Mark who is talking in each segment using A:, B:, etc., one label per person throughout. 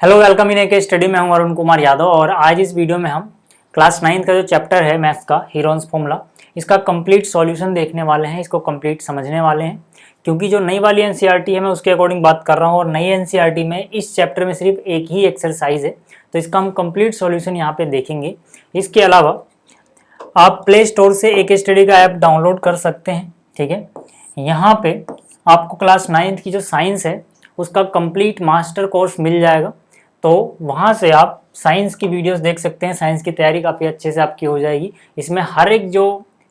A: Hello, welcome in एक study में हूं अरुण कुमार यादव। और आज इस वीडियो में हम क्लास 9 का जो चैप्टर है मैथ्स का हीरोन्स फॉर्मूला, इसका कंप्लीट सॉल्यूशन देखने वाले हैं, इसको कंप्लीट समझने वाले हैं। क्योंकि जो नई वाली एनसीईआरटी है मैं उसके अकॉर्डिंग बात कर रहा हूं और नई एनसीईआरटी में इस चैप्टर में सिर्फ एक ही एक्सरसाइज है, तो इसका हम कंप्लीट सॉल्यूशन यहाँ पे देखेंगे। इसके अलावा आप प्ले स्टोर से एक स्टडी का ऐप डाउनलोड कर सकते हैं। ठीक है, यहाँ पे आपको क्लास 9 की जो साइंस है उसका कंप्लीट मास्टर कोर्स मिल जाएगा। तो वहाँ से आप साइंस की वीडियोस देख सकते हैं। साइंस की तैयारी काफ़ी अच्छे से आपकी हो जाएगी। इसमें हर एक जो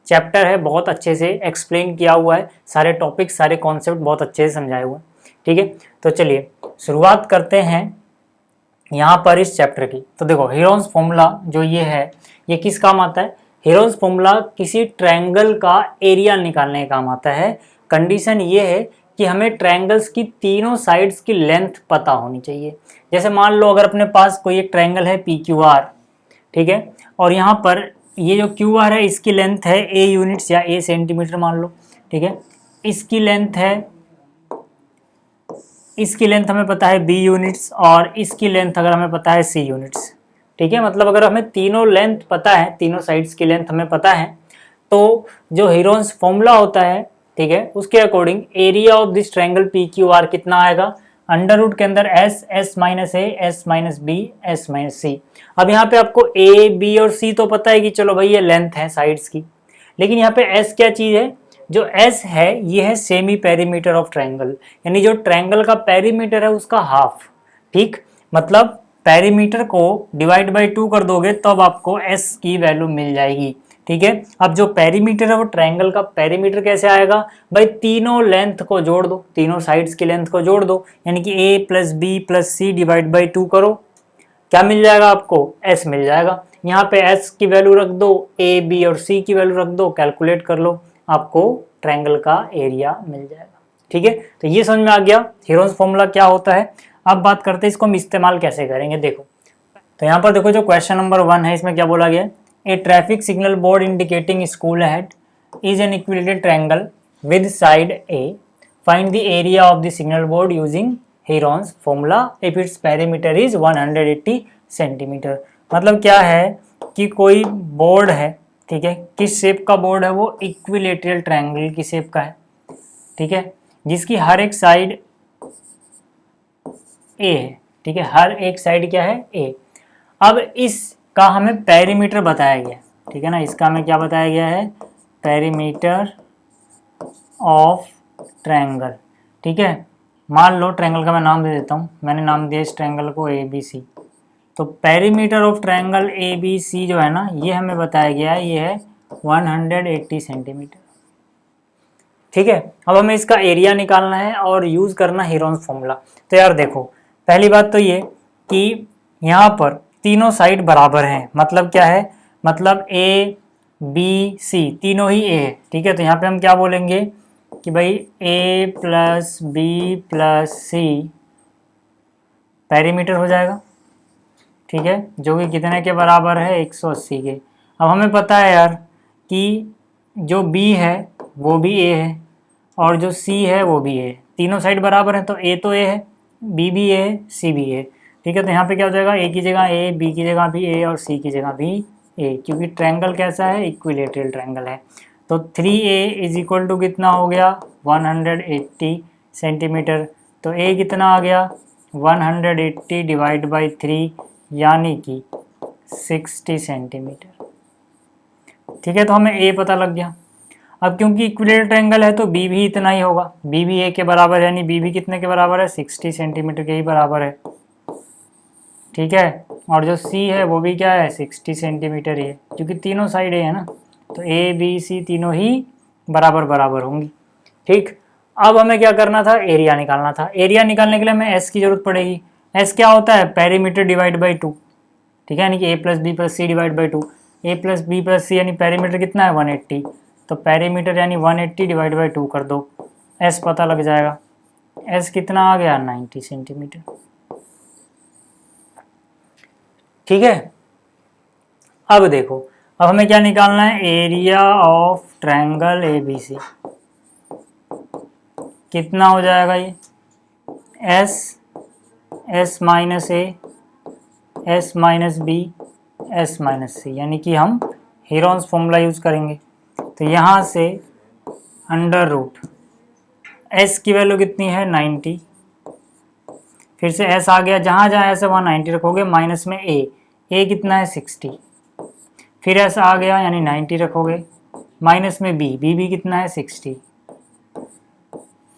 A: चैप्टर है बहुत अच्छे से एक्सप्लेन किया हुआ है, सारे टॉपिक्स सारे कॉन्सेप्ट बहुत अच्छे से समझाए हुए हैं। ठीक है, तो चलिए शुरुआत करते हैं यहाँ पर इस चैप्टर की। तो देखो, हीरोन्स फॉर्मूला जो ये है ये किस काम आता है? हीरोन्स फॉर्मूला किसी ट्रायंगल का एरिया निकालने का काम आता है। कंडीशन ये है कि हमें ट्रायंगल्स की तीनों साइड्स की लेंथ पता होनी चाहिए। जैसे मान लो अगर अपने पास कोई एक ट्रायंगल है पी क्यू आर, ठीक है, और यहाँ पर ये जो क्यू आर है इसकी लेंथ है ए यूनिट्स या ए सेंटीमीटर मान लो। ठीक है, इसकी लेंथ है, इसकी लेंथ हमें पता है बी यूनिट्स और इसकी लेंथ अगर हमें पता है सी यूनिट्स। ठीक है, मतलब अगर हमें तीनों लेंथ पता है, तीनों साइड्स की लेंथ हमें पता है, तो जो हीरोन्स फॉर्मूला होता है, ठीक है, उसके according area of this triangle P Q R कितना आएगा? अंडर रूट के अंदर S, S minus A, S minus B, S minus C. अब यहाँ पे आपको ए, बी और सी तो पता है कि चलो भाई ये लेंथ है साइड्स की, लेकिन यहाँ पे एस क्या चीज है? जो एस है ये है सेमी पेरीमीटर ऑफ ट्रायंगल, यानी जो ट्रायंगल का पेरीमीटर है उसका हाफ। ठीक, मतलब पेरीमीटर को डिवाइड बाई 2 कर दोगे तब आपको एस की वैल्यू मिल जाएगी। ठीक है, अब जो पेरीमीटर है वो ट्रायंगल का पेरीमीटर कैसे आएगा भाई? तीनों लेंथ को जोड़ दो, तीनों साइड्स की लेंथ को जोड़ दो, यानी कि a plus B plus C divide by 2 करो, क्या मिल जाएगा आपको? s मिल जाएगा। यहाँ पे s की वैल्यू रख दो, a, b और c की वैल्यू रख दो, कैलकुलेट कर लो, आपको ट्रायंगल का एरिया मिल जाएगा। ठीक है, तो ये समझ में आ गया हीरोन्स फॉर्मूला क्या होता है। अब बात करते हैं इसको हम इस्तेमाल कैसे करेंगे। देखो, तो यहाँ पर देखो जो क्वेश्चन नंबर 1 है इसमें क्या बोला गया है? A traffic signal board indicating school ahead is an equilateral triangle with side A, find the area of the signal board using Heron's formula if its perimeter is 180 centimetre. मतलब क्या है कि कोई बोर्ड है, ठीक है, किस शेप का बोर्ड है? वो इक्विलेटरल ट्रायंगल की शेप का है। ठीक है, जिसकी हर एक साइड ए है। ठीक है, हर एक साइड क्या है? ए। अब इसका हमें पेरीमीटर बताया गया, ठीक है ना, इसका हमें क्या बताया गया है? Perimeter of triangle. ठीक है, मान लो ट्रायंगल का मैं नाम दे देता हूँ, मैंने नाम दिया इस ट्रायंगल को ए बी सी। तो perimeter of triangle A B C जो है ना, ये हमें बताया गया है, ये है 180 सेंटीमीटर। ठीक है, अब हमें इसका एरिया निकालना है और यूज करना हीरोन्स फॉर्मूला। तो यार देखो, पहली बात तो ये कि यहाँ पर तीनों साइड बराबर हैं। मतलब क्या है? मतलब ए बी सी तीनों ही ए है। ठीक है, तो यहाँ पे हम क्या बोलेंगे कि भाई ए प्लस बी प्लस सी पेरीमीटर हो जाएगा। ठीक है, जो कि कितने के बराबर है? 180 के। अब हमें पता है यार कि जो बी है वो भी ए है और जो सी है वो भी ए, तीनों साइड बराबर है, तो ए तो ए है, बी भी ए है, सी भी ए। ठीक है, तो यहाँ पे क्या हो जाएगा? ए की जगह ए, बी की जगह भी ए और सी की जगह भी ए, क्योंकि ट्रायंगल कैसा है? इक्विलेटरल ट्रायंगल है। तो 3a इज इक्वल टू कितना हो गया? 180 सेंटीमीटर। तो ए कितना आ गया? 180 डिवाइड बाई 3 यानी कि 60 सेंटीमीटर। ठीक है, तो हमें ए पता लग गया। अब क्योंकि इक्विलेटरल ट्रायंगल है तो बी भी इतना ही होगा, बी भी ए के बराबर है, यानी बी भी कितने के बराबर है? 60 सेंटीमीटर के ही बराबर है। ठीक है, और जो सी है वो भी क्या है? 60 सेंटीमीटर ही है, क्योंकि तीनों साइड है ना, तो ए बी सी तीनों ही बराबर बराबर होंगी। ठीक, अब हमें क्या करना था? एरिया निकालना था। एरिया निकालने के लिए हमें एस की जरूरत पड़ेगी। एस क्या होता है? Perimeter divide by 2। ठीक है, यानी कि A plus B plus C divide by 2। A plus B plus C यानी पेरीमीटर कितना है? 180। तो पेरीमीटर यानी 180 डिवाइड बाई 2 कर दो, एस पता लग जाएगा। एस कितना आ गया? 90 सेंटीमीटर। ठीक है, अब देखो, अब हमें क्या निकालना है? Area of triangle A B C. कितना हो जाएगा ये? S, S minus A, S minus B, S minus C, यानी कि हम हीरोन्स फॉर्मूला यूज करेंगे। तो यहाँ से अंडर रूट एस की वैल्यू कितनी है 90, फिर से एस आ गया, जहाँ जहाँ एस है वहाँ 90 रखोगे, माइनस में ए कितना है 60, फिर एस आ गया यानी 90 रखोगे, माइनस में बी कितना है 60,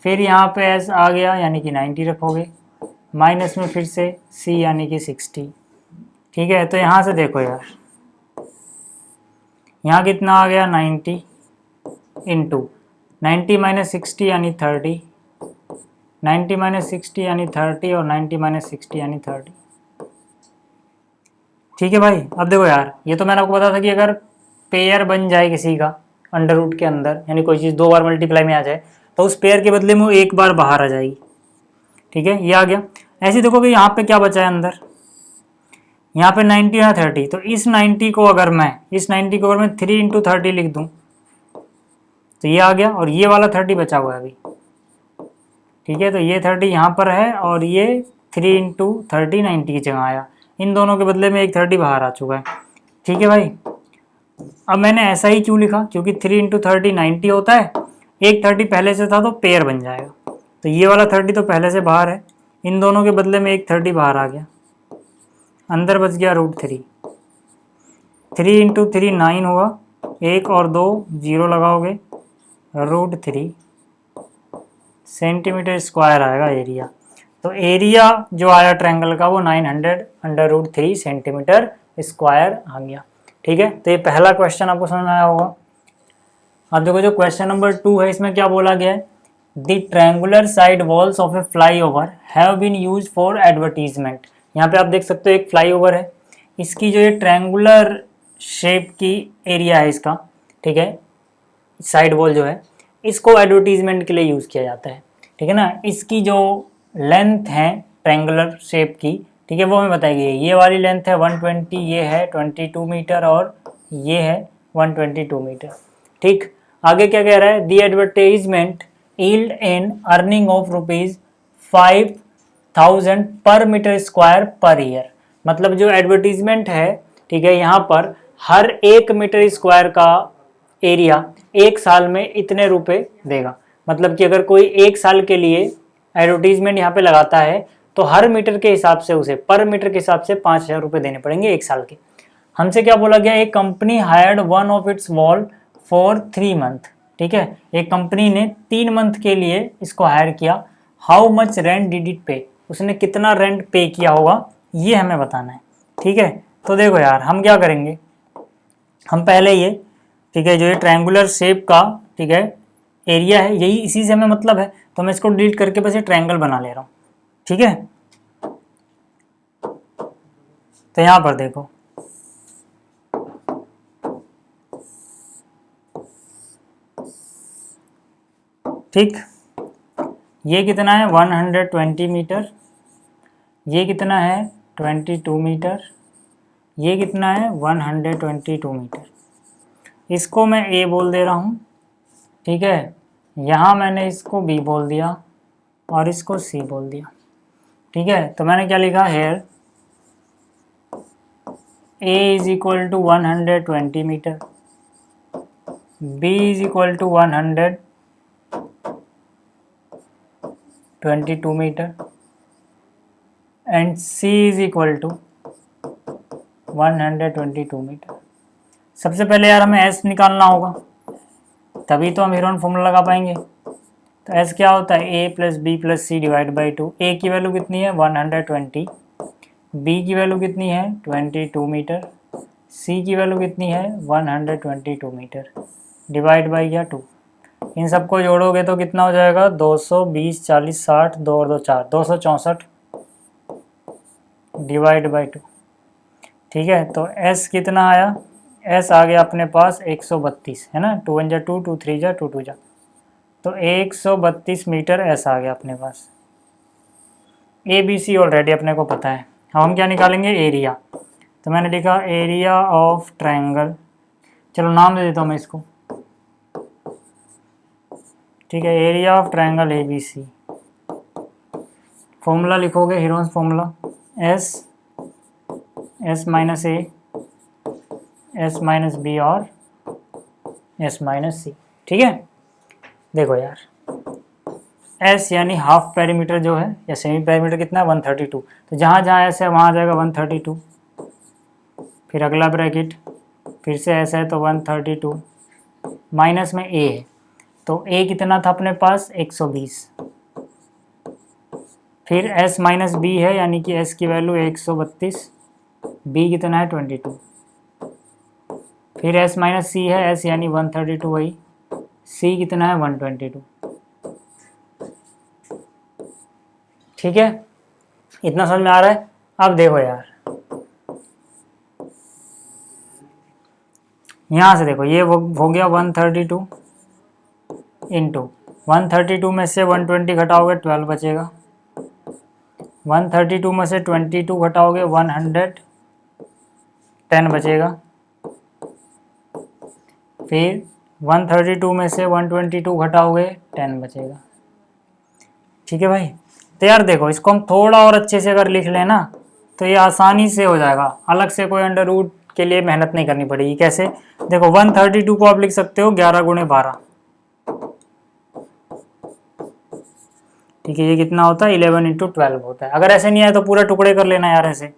A: फिर यहाँ पे एस आ गया यानी कि 90 रखोगे, माइनस में फिर से सी यानी कि 60। ठीक है, तो यहाँ से देखो यार, यहाँ कितना आ गया 90 इंटू 90 माइनस 60 यानी 30, 90 माइनस 60 यानी 30 और 90 माइनस 60 यानी 30। ठीक है भाई, अब देखो यार, ये तो मैंने आपको बताया था कि अगर पेयर बन जाए किसी का अंडर रूट के अंदर, यानी कोई चीज़ 2 बार मल्टीप्लाई में आ जाए, तो उस पेयर के बदले में वो 1 बार बाहर आ जाएगी। ठीक है, ये आ गया। ऐसे देखो कि यहाँ पे क्या बचा है अंदर, यहाँ पे 90 है 30, तो इस 90 को अगर मैं 3 इंटू 30 लिख दूँ तो ये आ गया, और ये वाला 30 बचा हुआ है अभी। ठीक है, तो ये 30 यहाँ पर है और ये 3 इंटू 30 90 की जगह आया, इन दोनों के बदले में एक 30 बाहर आ चुका है। ठीक है भाई, अब मैंने ऐसा ही क्यों लिखा, क्योंकि 3 इंटू 30 90 होता है, एक 30 पहले से था तो पेयर बन जाएगा, तो ये वाला 30 तो पहले से बाहर है, इन दोनों के बदले में एक 30 बाहर आ गया, अंदर बच गया √3। 3 इंटू 3 9 हुआ, 1 और 2 0 लगाओगे, √3 सेंटीमीटर स्क्वायर आएगा एरिया। तो एरिया जो आया ट्रायंगल का वो 900 अंडर √3 सेंटीमीटर स्क्वायर आ गया। ठीक है, तो ये पहला क्वेश्चन आपको समझ में आया होगा। अब देखो जो क्वेश्चन नंबर 2 है, इसमें क्या बोला गया है, the triangular side walls of a flyover have been used for advertisement. यहाँ पे आप देख सकते हो एक फ्लाईओवर है, इसकी जो ये ट्रायंगुलर शेप की एरिया है इसका, ठीक है, साइड वॉल जो है, इसको एडवर्टीजमेंट के लिए यूज़ किया जाता है। ठीक है ना, इसकी जो लेंथ है ट्रायंगुलर शेप की, ठीक है, वो हमें बताई गई है। ये वाली लेंथ है 120, ये है 22 मीटर और ये है 122 मीटर। ठीक, आगे क्या कह रहा है, the advertisement yield an earning of ₹5,000 per metre square per year. मतलब जो एडवर्टीजमेंट है, ठीक है, यहाँ पर हर 1 मीटर स्क्वायर का एरिया 1 साल में इतने रुपए देगा। मतलब कि अगर कोई 1 साल के लिए एडवर्टीजमेंट यहाँ पे लगाता है तो हर मीटर के हिसाब से उसे पर मीटर के हिसाब से 5,000 रुपये देने पड़ेंगे 1 साल के। हमसे क्या बोला गया, एक company hired one of its wall for 3 month. ठीक है, एक कंपनी ने 3 मंथ के लिए इसको हायर किया। How much rent did it पे, उसने कितना रेंट पे किया होगा ये हमें बताना है। ठीक है, तो देखो यार, हम क्या करेंगे, हम पहले ये, ठीक है, जो ये ट्रायंगुलर शेप का, ठीक है, एरिया है, यही इसी से हमें मतलब है, तो मैं इसको डिलीट करके बस ये ट्रायंगल बना ले रहा हूँ। ठीक है, तो यहाँ पर देखो, ठीक, ये कितना है 120 मीटर, ये कितना है 22 मीटर, ये कितना है 122 मीटर। इसको मैं ए बोल दे रहा हूँ। ठीक है, यहाँ मैंने इसको बी बोल दिया और इसको सी बोल दिया। ठीक है, तो मैंने क्या लिखा, here A is equal to 120 metre, B is equal to 122 metre and C is equal to 122 metre. सबसे पहले यार हमें एस निकालना होगा, तभी तो हम हीरोन फॉर्मूला लगा पाएंगे। तो एस क्या होता है, A plus B plus C divide by 2। A की वैल्यू कितनी है 120, बी की वैल्यू कितनी है 22 मीटर, सी की वैल्यू कितनी है 122 मीटर, डिवाइड बाई क्या 2। इन सबको जोड़ोगे तो कितना हो जाएगा 220, 40, 60, 2 और 2 4, 264 डिवाइड बाई 2। ठीक है, तो एस कितना आया, एस आ गया अपने पास 132, है ना, 2 1 जा 2, 2 3 जा 2 2 जा, तो 132 मीटर एस आ गया अपने पास। ए बी सी ऑलरेडी अपने को पता है, हम क्या निकालेंगे, एरिया। तो मैंने लिखा एरिया ऑफ ट्रायंगल, चलो नाम दे देता हूँ मैं इसको। ठीक है, area of triangle A B C formula लिखोगे Heron's formula S minus A, S minus B और एस माइनस सी। ठीक है, देखो यार एस यानी हाफ पेरीमीटर जो है या सेमी पेरीमीटर कितना है 132, तो जहाँ जहाँ एस है वहाँ आ जाएगा 132, फिर अगला ब्रैकेट फिर से एस है तो 132, माइनस में ए है तो ए कितना था अपने पास 120, फिर एस माइनस बी है यानी कि एस की वैल्यू 132, बी कितना है 22, फिर एस माइनस सी है एस यानी 132 वही, सी कितना है 122। ठीक है, इतना समझ में आ रहा है। अब देखो यार यहां से देखो ये हो गया 132 इंटू 132 में से 120 घटाओगे 12 बचेगा, 132 में से 22 घटाओगे 110 बचेगा, फिर 132 में से 122 घटाओगे 10 बचेगा। ठीक है भाई, तो यार देखो इसको हम थोड़ा और अच्छे से अगर लिख लेना तो ये आसानी से हो जाएगा, अलग से कोई अंडर रूट के लिए मेहनत नहीं करनी पड़ेगी। कैसे, देखो 132 को आप लिख सकते हो 11 गुणे 12। ठीक है, ये कितना होता है 11 इंटू 12 होता है। अगर ऐसे नहीं आए तो पूरा टुकड़े कर लेना यार ऐसे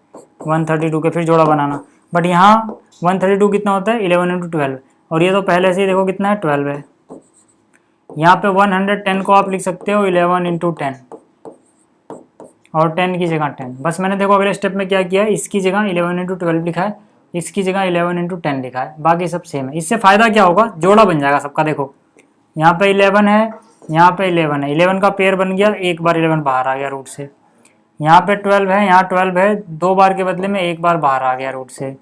A: 132 के, फिर जोड़ा बनाना। बट यहाँ 132 कितना होता है 11 इंटू 12, और ये तो पहले से ही देखो कितना है 12 है। यहाँ पे 110 को आप लिख सकते हो 11 इंटू 10 और 10 की जगह 10। बस मैंने देखो अगले स्टेप में क्या किया है, इसकी जगह 11 इंटू 12 लिखा है, इसकी जगह 11 इंटू 10 लिखा है, बाकी सब सेम है। इससे फायदा क्या होगा, जोड़ा बन जाएगा सबका। देखो यहाँ पे 11 है, यहाँ पे 11 है, 11 का पेयर बन गया, एक बार 11 बाहर आ गया रूट से। यहाँ पे 12 है, यहाँ 12 है, 2 बार के बदले में एक बार बाहर आ गया रूट से।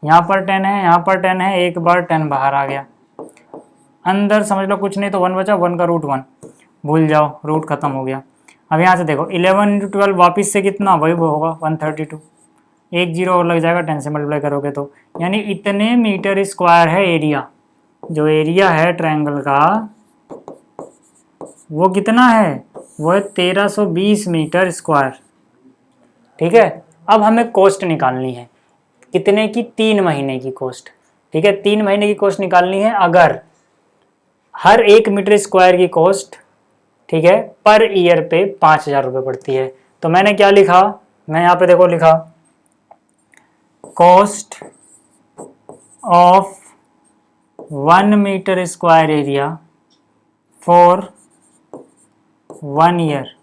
A: यहाँ पर 10 है, यहाँ पर 10 है, एक बार 10 बाहर आ गया। अंदर समझ लो कुछ नहीं तो 1 बचा, 1 का रूट 1, भूल जाओ, रूट खत्म हो गया। अब यहाँ से देखो 11 इंटू 12 वापिस से कितना वही वो होगा 132, एक जीरो और लग जाएगा 10 से मल्टीप्लाई करोगे तो, यानी इतने मीटर स्क्वायर है एरिया। जो एरिया है ट्रायंगल का वो कितना है, वो है 1320 मीटर स्क्वायर। ठीक है, अब हमें कॉस्ट निकालनी है कितने की, 3 महीने की कॉस्ट। ठीक है, 3 महीने की कॉस्ट निकालनी है। अगर हर 1 मीटर स्क्वायर की कॉस्ट, ठीक है, पर ईयर पे 5000 रुपये पड़ती है, तो मैंने क्या लिखा, मैं यहाँ पे देखो लिखा cost of 1 metre square area for 1 year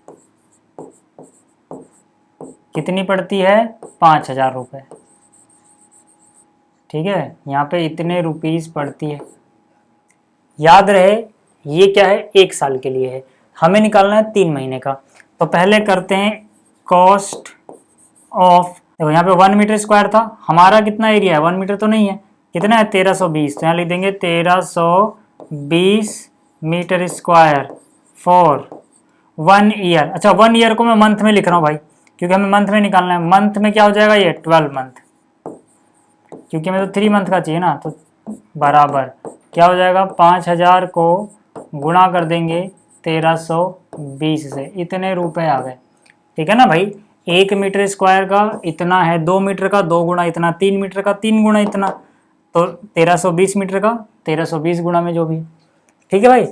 A: कितनी पड़ती है 5000 रुपये। ठीक है, यहाँ पे इतने रुपीस पड़ती है। याद रहे ये क्या है, 1 साल के लिए है, हमें निकालना है 3 महीने का। तो पहले करते हैं कॉस्ट ऑफ, देखो यहाँ पे 1 मीटर स्क्वायर था, हमारा कितना एरिया है 1 मीटर तो नहीं है, कितना है 1320, तो यहाँ लिख देंगे 1320 मीटर स्क्वायर फॉर 1 ईयर। अच्छा 1 ईयर को मैं मंथ में लिख रहा हूँ भाई, क्योंकि हमें मंथ में निकालना है। मंथ में क्या हो जाएगा ये 12 मंथ, क्योंकि हमें तो 3 मंथ का चाहिए ना, तो बराबर क्या हो जाएगा 5000 को गुणा कर देंगे 1320 से, इतने रुपए आ गए। ठीक है ना भाई, 1 मीटर स्क्वायर का इतना है, 2 मीटर का 2 गुना इतना, 3 मीटर का 3 गुना इतना, तो 1320 मीटर का 1320 गुना में जो भी। ठीक है भाई,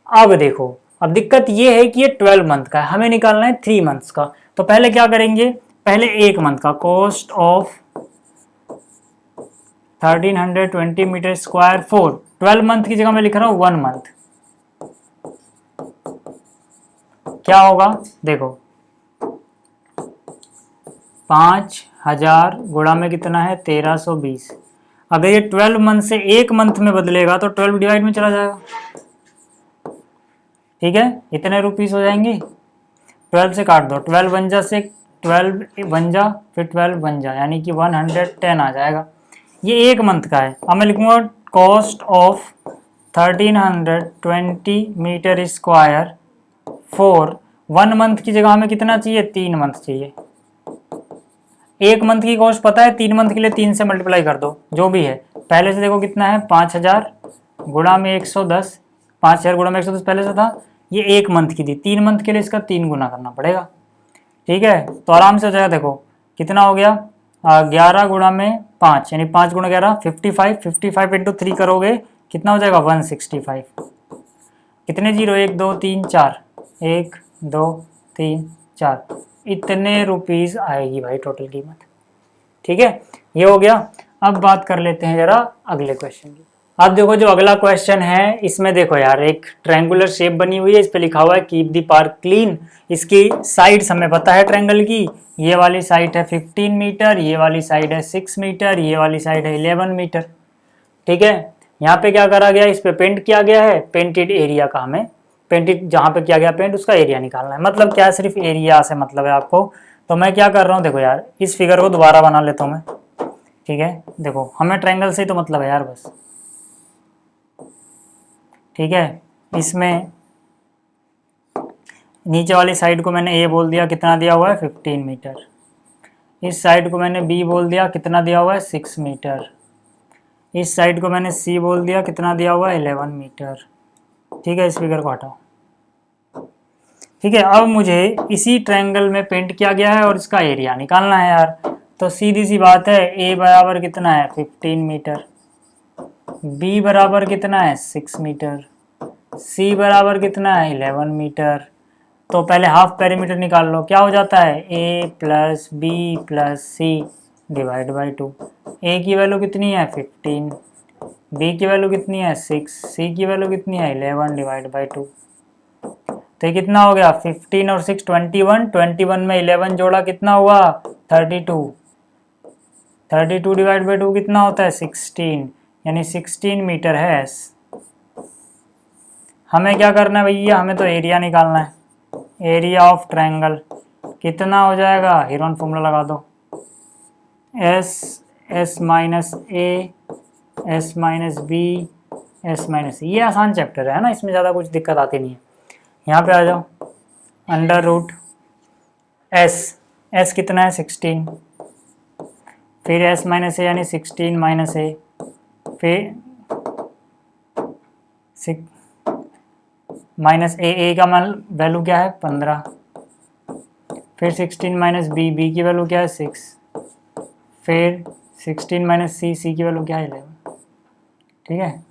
A: अब देखो अब दिक्कत ये है कि ये 12 मंथ का है, हमें निकालना है 3 मंथ्स का। तो पहले क्या करेंगे, पहले 1 मंथ का cost of 1320 metre square for 12 month की जगह मैं लिख रहा हूं 1 मंथ। क्या होगा देखो 5000 गुणा में कितना है 1320। अगर ये 12 मंथ से 1 मंथ में बदलेगा तो 12 डिवाइड में चला जाएगा। ठीक है, इतने रुपीस हो जाएंगे, 12 से काट दो, 12 बन जा से 12 बन जा, फिर 12 बन जा, यानी कि 110 आ जाएगा। ये 1 मंथ का है। अब मैं लिखूंगा cost of 1320 metre square for 1 month की जगह हमें कितना चाहिए 3 मंथ चाहिए। 1 मंथ की कॉस्ट पता है, 3 मंथ के लिए 3 से मल्टीप्लाई कर दो, जो भी है। पहले से देखो कितना है 5000 गुणा में 110, 5000 गुणा में 110 पहले से था, ये 1 मंथ की थी, 3 मंथ के लिए इसका 3 गुना करना पड़ेगा। ठीक है, तो आराम से हो जाएगा। देखो कितना हो गया, 11 गुणा में 5 यानी 5 गुणा 11 55, 55 इंटू 3 करोगे कितना हो जाएगा 165। कितने जीरो, 1 2 3 4, 1 2 3 4, इतने रुपीस आएगी भाई टोटल कीमत। ठीक है, ये हो गया। अब बात कर लेते हैं जरा अगले क्वेश्चन की। अब देखो जो अगला क्वेश्चन है इसमें देखो यार, एक ट्रायंगुलर शेप बनी हुई है, इस पे लिखा हुआ है कीप द पार्क क्लीन। इसकी साइड्स हमें पता है ट्रायंगल की, ये वाली साइड है 15 मीटर, ये वाली साइड है 6 मीटर, ये वाली साइड है 11 मीटर। ठीक है, यहाँ पे क्या करा गया, इस पे पेंट किया गया है, पेंटेड एरिया का हमें पेंटेड जहाँ पे किया गया पेंट उसका एरिया निकालना है। मतलब क्या, सिर्फ एरिया से मतलब है आपको। तो मैं क्या कर रहा हूँ, देखो यार इस फिगर को दोबारा बना लेता हूँ मैं। ठीक है, देखो हमें ट्रायंगल से ही तो मतलब है यार बस। ठीक है, इसमें नीचे वाली साइड को मैंने ए बोल दिया, कितना दिया हुआ है 15 मीटर। इस साइड को मैंने बी बोल दिया, कितना दिया हुआ है 6 मीटर। इस साइड को मैंने सी बोल दिया, कितना दिया हुआ है 11 मीटर। ठीक है, इस फिगर को हटाओ। ठीक है, अब मुझे इसी ट्रायंगल में पेंट किया गया है और इसका एरिया निकालना है यार। तो सीधी सी बात है, ए बराबर कितना है 15 मीटर, बी बराबर कितना है 6 मीटर, सी बराबर कितना है 11 मीटर। तो पहले हाफ पेरीमीटर निकाल लो, क्या हो जाता है A plus B plus C divide by 2। A की वैल्यू कितनी है 15, बी की वैल्यू कितनी है 6, सी की वैल्यू कितनी है 11 डिवाइड बाई 2। तो ये कितना हो गया 15 और 6 21, 21 में 11 जोड़ा कितना हुआ 32, 32 डिवाइड बाई 2 कितना होता है 16, यानी 16 मीटर है। हमें क्या करना है भैया, हमें तो एरिया निकालना है। एरिया ऑफ ट्रायंगल कितना हो जाएगा, हीरोन फॉर्मूला लगा दो, S S minus A S minus B S minus C. ये आसान चैप्टर है ना, इसमें ज़्यादा कुछ दिक्कत आती नहीं है। यहाँ पे आ जाओ, अंडर रूट एस, एस कितना है 16, फिर एस माइनस ए यानी 16 माइनस ए, फिर माइनस ए का वैल्यू क्या है 15, फिर 16 माइनस बी, बी की वैल्यू क्या है 6, फिर 16 माइनस सी, सी की वैल्यू क्या है 11। ठीक है,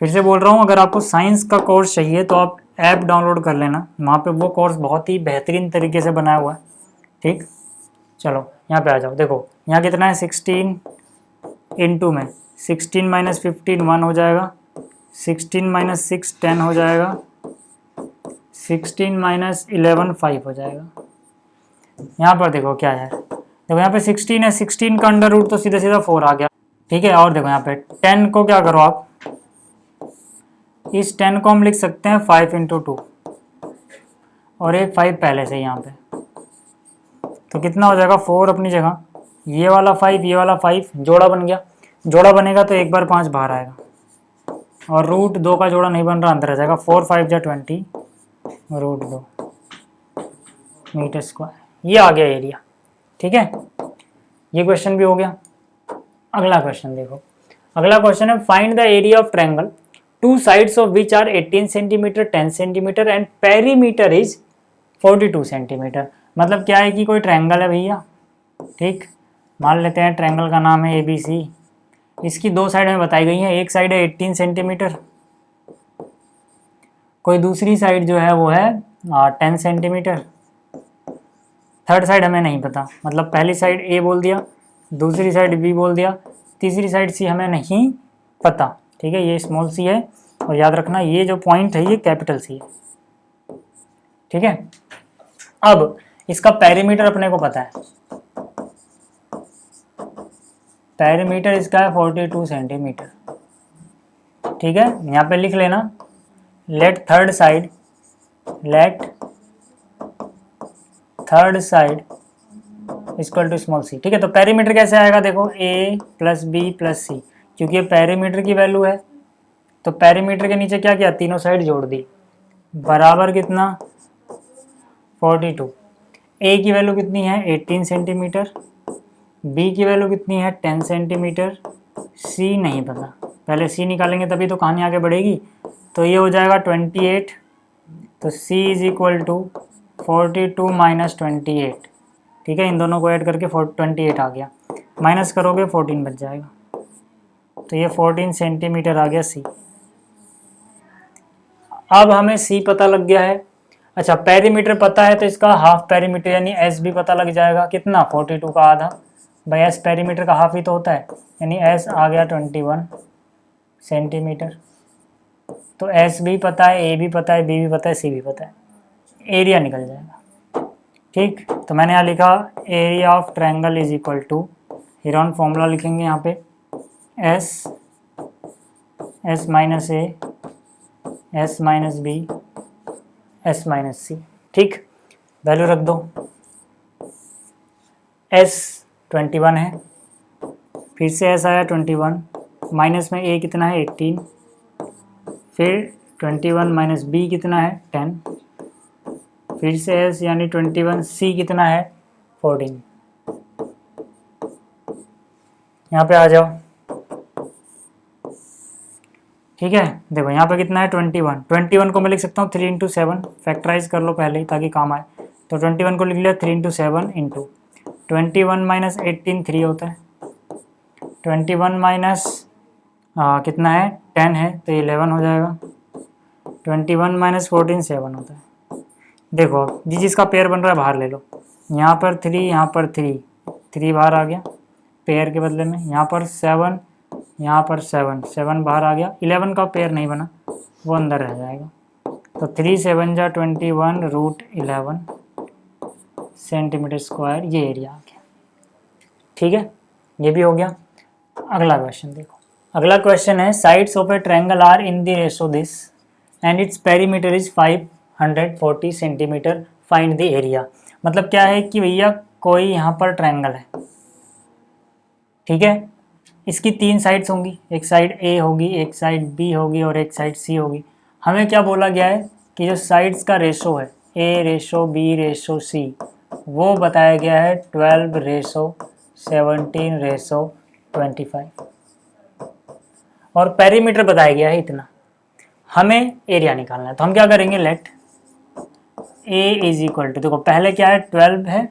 A: फिर से बोल रहा हूँ, अगर आपको साइंस का कोर्स चाहिए तो आप ऐप डाउनलोड कर लेना, वहाँ पे वो कोर्स बहुत ही बेहतरीन तरीके से बनाया हुआ है। ठीक, चलो यहाँ पे आ जाओ। देखो यहाँ कितना है 16 इंटू में 16 माइनस 15 1 हो जाएगा, 16 माइनस 6 10 हो जाएगा, 16 माइनस 11 5 हो जाएगा। यहाँ पर देखो क्या है, देखो यहाँ पे 16 है, 16 का अंडर रूट तो सीधा सीधा 4 आ गया। ठीक है, और देखो यहाँ पे 10 को क्या करो आप, इस 10 को हम लिख सकते हैं 5 इंटू 2, और एक 5 पहले से यहाँ पे, तो कितना हो जाएगा 4 अपनी जगह, ये वाला 5 ये वाला 5 जोड़ा बन गया। जोड़ा बनेगा तो एक बार 5 बाहर आएगा, और रूट 2 का जोड़ा नहीं बन रहा, अंदर आ जाएगा, 4 5 जा 20 रूट 2 मीटर स्क्वायर। ये आ गया एरिया। ठीक है, ये क्वेश्चन भी हो गया। अगला क्वेश्चन देखो, अगला क्वेश्चन है find the area of triangle two sides of which are 18 centimetre 10 centimetre and perimeter is 42 centimetre. मतलब क्या है कि कोई ट्रायंगल है भैया, ठीक, मान लेते हैं ट्रायंगल का नाम है ABC। इसकी दो साइड हमें बताई गई हैं, एक साइड है 18 सेंटीमीटर, कोई दूसरी साइड जो है वो है 10 सेंटीमीटर, थर्ड साइड हमें नहीं पता। मतलब पहली साइड A बोल दिया, दूसरी साइड B बोल दिया, तीसरी साइड C हमें नहीं पता। ठीक है, ये स्मॉल c है, और याद रखना ये जो पॉइंट है ये कैपिटल C है। ठीक है, अब इसका पेरीमीटर अपने को पता है, पेरीमीटर इसका है 42 सेंटीमीटर। ठीक है, यहाँ पे लिख लेना, let third side equal to small c। ठीक है, तो पेरीमीटर कैसे आएगा, देखो a plus B plus C, क्योंकि ये पेरीमीटर की वैल्यू है, तो पेरीमीटर के नीचे क्या किया, तीनों साइड जोड़ दी, बराबर कितना 42। a की वैल्यू कितनी है 18 सेंटीमीटर, b की वैल्यू कितनी है 10 सेंटीमीटर, c नहीं पता, पहले c निकालेंगे तभी तो कहानी आगे बढ़ेगी। तो ये हो जाएगा 28, तो c is equal to 42 minus 28, ठीक है, इन दोनों को ऐड करके 28 आ गया, माइनस करोगे 14 बच जाएगा, तो ये 14 सेंटीमीटर आ गया सी। अब हमें सी पता लग गया है। अच्छा, पेरीमीटर पता है तो इसका हाफ पेरीमीटर यानी एस भी पता लग जाएगा, कितना 42 का आधा, भाई एस पेरीमीटर का हाफ ही तो होता है, यानी एस आ गया 21 सेंटीमीटर। तो एस भी पता है, ए भी पता है, बी भी पता है, सी भी पता है, एरिया निकल जाएगा। ठीक, तो मैंने यहाँ लिखा area of triangle is equal to, Heron formula लिखेंगे यहाँ पे, S S minus A S minus B S minus C. ठीक, वैल्यू रख दो, एस 21 है, फिर से एस आया 21, माइनस में ए कितना है 18, फिर 21 माइनस बी कितना है 10, फिर से एस यानी 21, सी कितना है 14। यहाँ पे आ जाओ, ठीक है, देखो यहाँ पे कितना है 21, 21 को मैं लिख सकता हूँ 3 इंटू 7, फैक्टराइज कर लो पहले ही ताकि काम आए, तो 21 को लिख लिया 3 इंटू 7 इंटू 21 माइनस 18 3 होता है, 21 माइनस कितना है 10 है तो 11 हो जाएगा, 21 माइनस 14 7 होता है। देखो जिस जिसका पेयर बन रहा है बाहर ले लो, यहाँ पर 3, यहाँ पर 3, 3 बाहर आ गया पेयर के बदले में, यहाँ पर 7, यहाँ पर 7, 7 बाहर आ गया, 11 का पेयर नहीं बना वो अंदर रह जाएगा, तो 3 7 जा 21 रूट 11 सेंटीमीटर स्क्वायर, ये एरिया आ गया। ठीक है, ये भी हो गया। अगला क्वेश्चन देखो, अगला क्वेश्चन है sides of a triangle are in the ratio this and its perimeter is 540 centimetre, find the area. मतलब क्या है कि भैया कोई यहाँ पर ट्रायंगल है, ठीक है, इसकी 3 साइड्स होंगी, एक साइड ए होगी, एक साइड बी होगी और एक साइड सी होगी। हमें क्या बोला गया है कि जो साइड्स का रेशो है ए रेशो बी रेशो सी, वो बताया गया है 12 रेशो 17 रेशो 25, और पेरीमीटर बताया गया है इतना। हमें एरिया निकालना है, तो हम क्या करेंगे, let A is equal to, देखो पहले क्या है 12 है,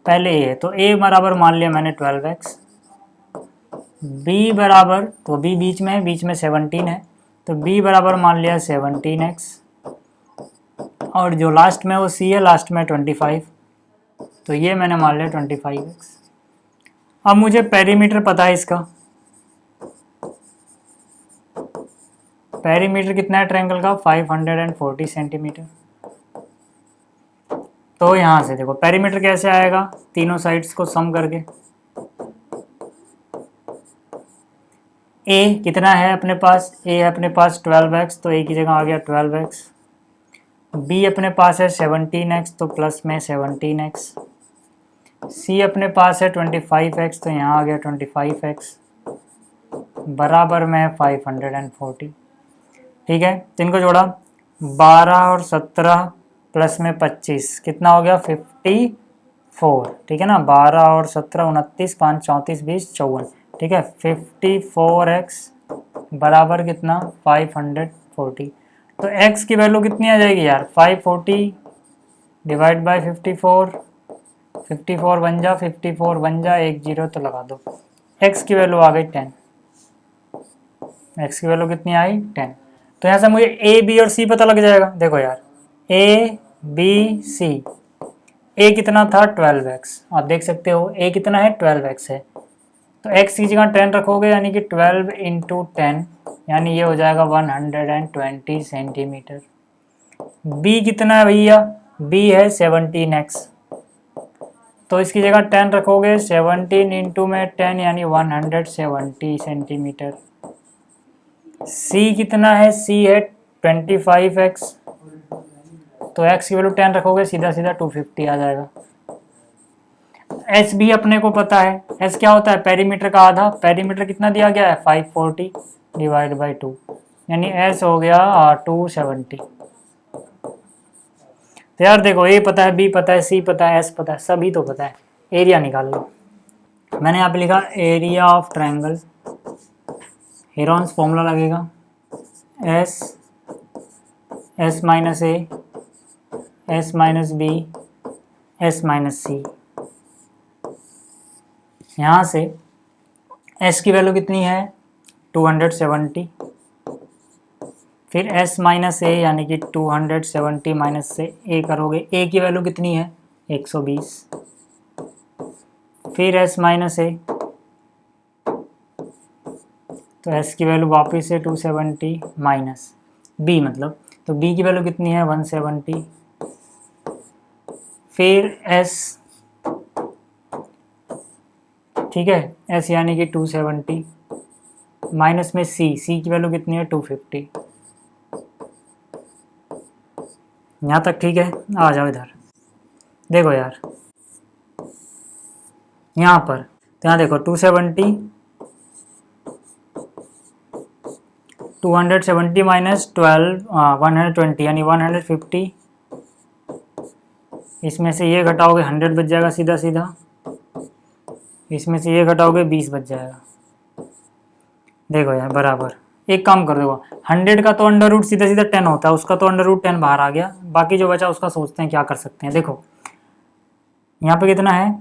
A: पहले ए है तो ए बराबर मान लिया मैंने 12x, बी बराबर, तो बी बीच में है, बीच में 17 है तो बी बराबर मान लिया 17x, और जो लास्ट में वो सी है, लास्ट में 25, तो ये मैंने मान लिया 25x। अब मुझे पेरीमीटर पता है इसका, पेरीमीटर कितना है ट्रायंगल का 540 सेंटीमीटर। तो यहाँ से देखो पेरीमीटर कैसे आएगा, तीनों साइड्स को सम करके, ए कितना है अपने पास, ए है अपने पास 12x तो ए की जगह आ गया 12x, बी अपने पास है 17x तो प्लस में 17x, सी अपने पास है 25x तो यहाँ आ गया 25x बराबर में 540। ठीक है, तो इनको जोड़ा 12 और 17 प्लस में 25 कितना हो गया 54, ठीक है ना, 12 और 17 29, 5 34 20 54, ठीक है, 54x बराबर कितना 540। तो x की वैल्यू कितनी आ जाएगी यार, 540 डिवाइड बाई 54, 54 बन जा 54 बन जा, 1 0 तो लगा दो, x की वैल्यू आ गई 10, x की वैल्यू कितनी आई 10। तो यहाँ से मुझे ए बी और सी पता लग जाएगा। देखो यार ए बी सी, ए कितना था 12x, आप देख सकते हो ए कितना है 12x है, तो x की जगह 10 रखोगे यानी कि 12 इंटू 10 यानी ये हो जाएगा 120 सेंटीमीटर। b कितना है भैया, b है 17x, तो इसकी जगह 10 रखोगे, 17 इंटू में 10 यानी 170 सेंटीमीटर। c कितना है, c है 25x, तो x की वैल्यू 10 रखोगे सीधा सीधा 250 आ जाएगा। एस भी अपने को पता है, एस क्या होता है पेरीमीटर का आधा, पेरीमीटर कितना दिया गया है 540 डिवाइड बाई 2 यानी एस हो गया 270। तो यार देखो ए पता है, बी पता है, सी पता है, एस पता है, सभी तो पता है, एरिया निकाल लो। मैंने यहाँ पे लिखा area of triangle, Heron's formula लगेगा S S minus A S minus B S minus C. यहाँ से एस की वैल्यू कितनी है 270, फिर एस माइनस ए यानी कि 270 माइनस से ए करोगे, ए की वैल्यू कितनी है 120, फिर एस माइनस ए, तो एस की वैल्यू वापस से 270 माइनस बी, मतलब तो बी की वैल्यू कितनी है 170, फिर एस, ठीक है, एस यानी कि 270 माइनस में सी, सी की वैल्यू कितनी है 250। यहाँ तक ठीक है। आ जाओ इधर, देखो यार यहाँ पर, तो यहाँ देखो 270 माइनस 12 120 यानी 150, इसमें से ये घटाओगे 100 बच जाएगा सीधा सीधा, इसमें से ये घटाओगे 20 बच जाएगा। देखो यार बराबर, एक काम कर दो, 100 का तो अंडर रूट सीधा सीधा 10 होता है, उसका तो अंडर रूट 10 बाहर आ गया, बाकी जो बचा उसका सोचते हैं क्या कर सकते हैं। देखो यहाँ पे कितना है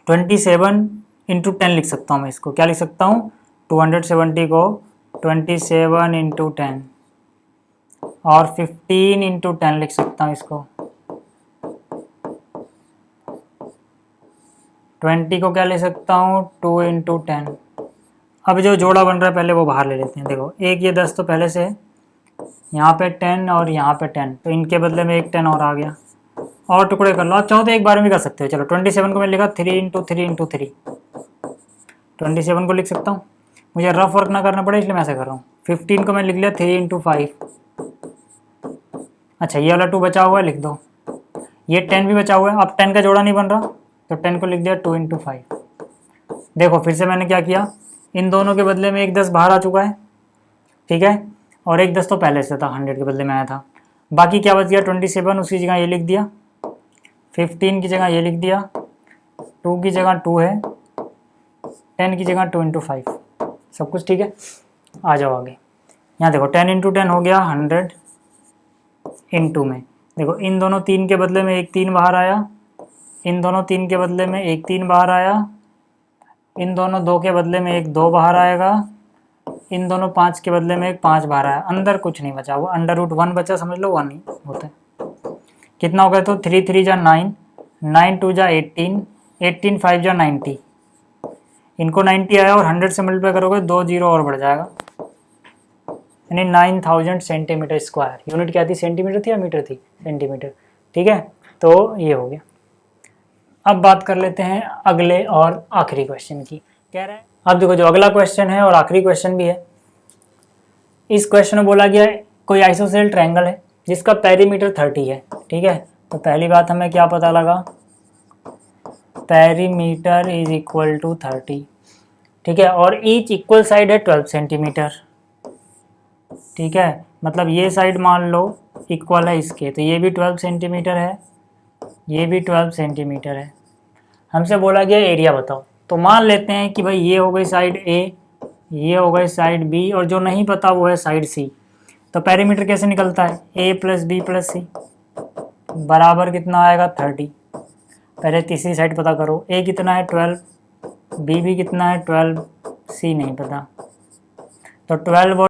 A: 27 इंटू 10 लिख सकता हूँ मैं इसको, क्या लिख सकता हूँ 270 को 27 इंटू 10 और 15 इंटू 10 लिख सकता हूँ इसको। 20 को क्या ले सकता हूँ 2 इंटू 10। अब जो जोड़ा बन रहा है पहले वो बाहर ले लेते हैं। देखो एक ये 10 तो पहले से है, यहाँ पे 10 और यहाँ पे 10, तो इनके बदले में एक 10 और आ गया, और टुकड़े कर लो, आप चाहो तो एक बार में कर सकते हो। चलो 27 को मैं लिखा 3 इंटू 3 इंटू 3, 27 को लिख सकता हूँ, मुझे रफ वर्क ना करना पड़े इसलिए मैं ऐसा कर रहा हूँ। 15 को मैं लिख लिया 3 इंटू 5, अच्छा ये वाला 2 बचा हुआ है लिख दो, ये 10 भी बचा हुआ है, अब 10 का जोड़ा नहीं बन रहा तो 10 को लिख दिया 2 इंटू 5। देखो फिर से मैंने क्या किया, इन दोनों के बदले में एक 10 बाहर आ चुका है, ठीक है, और एक 10 तो पहले से था, 100 के बदले में आया था, बाकी क्या बच गया 27, उसकी जगह ये लिख दिया, 15 की जगह ये लिख दिया, 2 की जगह 2 है, 10 की जगह 2 इंटू 5, सब कुछ ठीक है। आ जाओ आगे, यहाँ देखो 10 इंटू 10 हो गया 100 इंटू में, देखो इन दोनों 3 के बदले में एक 3 बाहर आया, इन दोनों 3 के बदले में एक 3 बाहर आया, इन दोनों 2 के बदले में एक 2 बाहर आएगा, इन दोनों 5 के बदले में एक 5 बाहर आया, अंदर कुछ नहीं बचा, वो अंडर रूट 1 बचा, समझ लो 1 ही होता है। कितना हो गया तो 3 3 जा 9, 9 2 जा 18, 18 5 जा 90, इनको 90 आया और 100 से मल्टीप्लाई करोगे 2 जीरो और बढ़ जाएगा, यानी 9000 सेंटीमीटर स्क्वायर। यूनिट क्या थी, सेंटीमीटर थी या मीटर थी, सेंटीमीटर, ठीक है, तो ये हो गया। अब बात कर लेते हैं अगले और आखिरी क्वेश्चन की। कह रहा है, अब देखो जो अगला क्वेश्चन है और आखिरी क्वेश्चन भी है, इस क्वेश्चन में बोला गया है कोई आइसोसेल ट्रायंगल है जिसका पेरीमीटर 30 है, ठीक है, तो पहली बात हमें क्या पता लगा, पेरीमीटर इज इक्वल टू 30, ठीक है, और ईच इक्वल साइड है 12 सेंटीमीटर, ठीक है, मतलब ये साइड मान लो इक्वल है इसके, तो ये भी 12 सेंटीमीटर है, ये भी 12 सेंटीमीटर है। हमसे बोला गया एरिया बताओ, तो मान लेते हैं कि भाई ये हो गई साइड ए, ये हो गई साइड बी, और जो नहीं पता वो है साइड सी। तो पेरीमीटर कैसे निकलता है, ए प्लस बी प्लस सी बराबर कितना आएगा 30। पहले तीसरी साइड पता करो, ए कितना है 12, बी भी कितना है 12, सी नहीं पता, तो 12 और